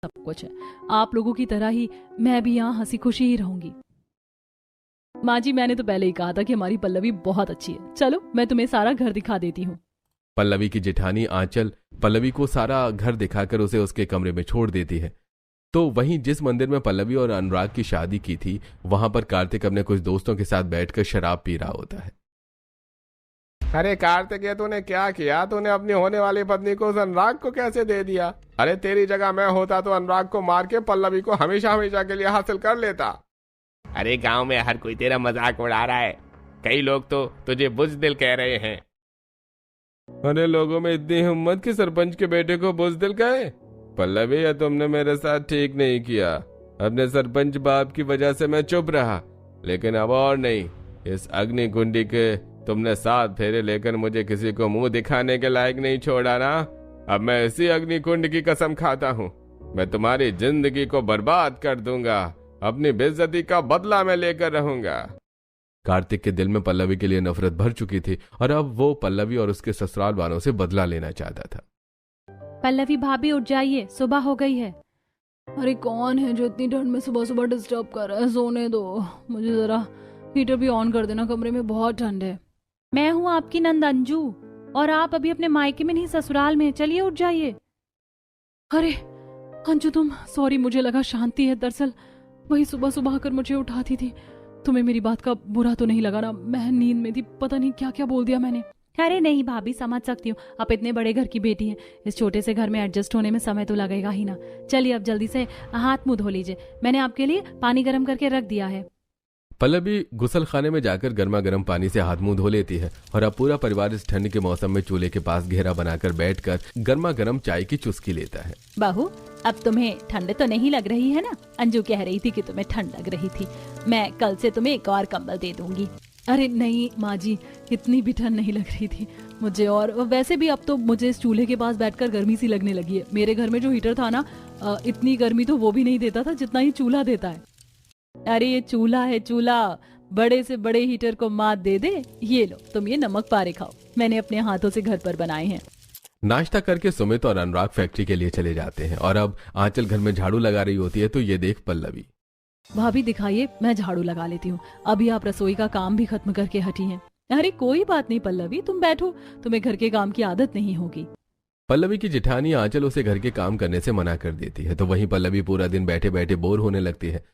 सब कुछ है। आप लोगों की तरह ही मैं भी यहाँ हंसी खुशी ही रहूंगी। माँ जी, मैंने तो पहले ही कहा था कि हमारी पल्लवी बहुत अच्छी है। चलो मैं तुम्हें सारा घर दिखा देती हूँ। पल्लवी की जेठानी आंचल पल्लवी को सारा घर दिखाकर उसे उसके कमरे में छोड़ देती है। तो वहीं जिस मंदिर में पल्लवी और अनुराग की शादी की थी, वहां पर कार्तिक अपने कुछ दोस्तों के साथ बैठकर शराब पी रहा होता है। अरे कार्तिक, ये तूने क्या किया? तूने अपनी होने वाली पत्नी को उस अनुराग को कैसे दे दिया? अरे तेरी जगह मैं होता तो अनुराग को मार के पल्लवी को हमेशा हमेशा के लिए हासिल कर लेता। अरे गांव में हर कोई तेरा मजाक उड़ा रहा है। कई लोग तो तुझे बुजदिल कह रहे हैं। अरे लोगों में इतनी हिम्मत कि सरपंच के बेटे को बुजदिल कहे? पल्लवी, या तुमने मेरे साथ ठीक नहीं किया। अपने सरपंच बाप की वजह से मैं चुप रहा, लेकिन अब और नहीं। इस अग्नि कुंडी के तुमने 7 फेरे लेकर मुझे किसी को मुंह दिखाने के लायक नहीं छोड़ा ना। अब मैं इसी अग्नि कुंड की कसम खाता हूँ, मैं तुम्हारी जिंदगी को बर्बाद कर दूंगा। अपनी बेइज्जती का बदला मैं लेकर रहूंगा। कार्तिक के दिल में पल्लवी के लिए नफरत भर चुकी थी और अब वो पल्लवी और उसके ससुराल वालों से बदला लेना चाहता था। पल्लवी भाभी उठ जाइए, सुबह हो गई है। अरे कौन है जो इतनी ठंड में सुबह सुबह डिस्टर्ब कर रहा है? सोने दो मुझे, जरा हीटर भी ऑन कर देना, कमरे में बहुत ठंड है। मैं हूँ आपकी नंद अंजू, और आप अभी अपने मायके में नहीं ससुराल में। चलिए उठ जाइए। अरे अंजू तुम, सॉरी, मुझे लगा शांति है। दरअसल वही सुबह सुबह आकर मुझे उठाती थी। तुम्हें मेरी बात का बुरा तो नहीं लगा ना? मैं नींद में थी, पता नहीं क्या क्या बोल दिया मैंने। अरे नहीं भाभी, समझ सकती हूँ, आप इतने बड़े घर की बेटी हैं। इस छोटे से घर में एडजस्ट होने में समय तो लगेगा ही ना। चलिए अब जल्दी से हाथ मुंह धो लीजिए, मैंने आपके लिए पानी गर्म करके रख दिया है। पल्लवी गुसल खाने में जाकर गर्मा गर्म पानी से हाथ मुंह धो लेती है और अब पूरा परिवार इस ठंड के मौसम में चूल्हे के पास घेरा बनाकर बैठकर गर्मा गर्म चाय की चुस्की लेता है। बहू, अब तुम्हें ठंड तो नहीं लग रही है ना? अंजू कह रही थी कि तुम्हें ठंड लग रही थी। मैं कल से तुम्हें एक और कंबल दे दूंगी। अरे नहीं माँ जी, इतनी भी ठंड नहीं लग रही थी मुझे। और वैसे भी अब तो मुझे इस चूल्हे के पास बैठकर गर्मी सी लगने लगी है। मेरे घर में जो हीटर था ना, इतनी गर्मी तो वो भी नहीं देता था जितना ही चूल्हा देता है। अरे ये चूल्हा है चूल्हा, बड़े से बड़े हीटर को मात दे दे। ये लो तुम ये नमक पारे खाओ, मैंने अपने हाथों से घर पर बनाए हैं। नाश्ता करके सुमित और अनुराग फैक्ट्री के लिए चले जाते हैं और अब आंचल घर में झाड़ू लगा रही होती है तो ये देख पल्लवी। भाभी दिखाइए, मैं झाड़ू लगा लेती हूँ। अभी आप रसोई का काम भी खत्म करके हटी हैं। अरे कोई बात नहीं पल्लवी, तुम बैठो, तुम्हें घर के काम की आदत नहीं होगी। पल्लवी की जेठानी आंचल उसे घर के काम करने से मना कर देती है, तो वहीं पल्लवी पूरा दिन बैठे बैठे बोर होने लगती है।